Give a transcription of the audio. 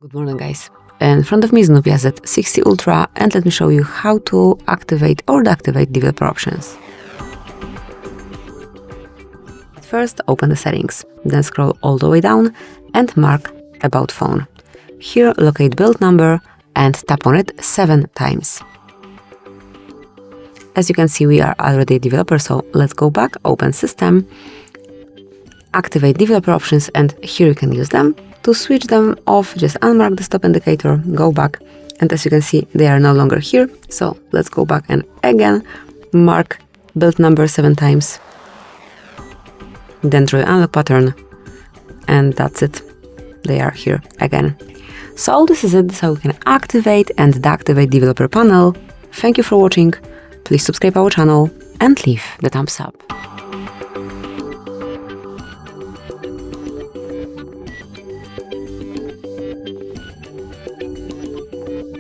Good morning, guys. In front of me is NUBIA Z60 Ultra, and let me show you how to activate or deactivate developer options. First, open the settings, then scroll all the way down and mark About Phone. Here, locate build number and tap on it 7 times. As you can see, we are already a developer, so let's go back, open System, activate developer options, and here you can use them. To switch them off, just unmark the stop indicator, go back, and as you can see, they are no longer here. So let's go back and again mark build number 7 times. Then draw your unlock pattern, and that's it. They are here again. So this is it. This is how we can activate and deactivate developer panel. Thank you for watching. Please subscribe our channel and leave the thumbs up.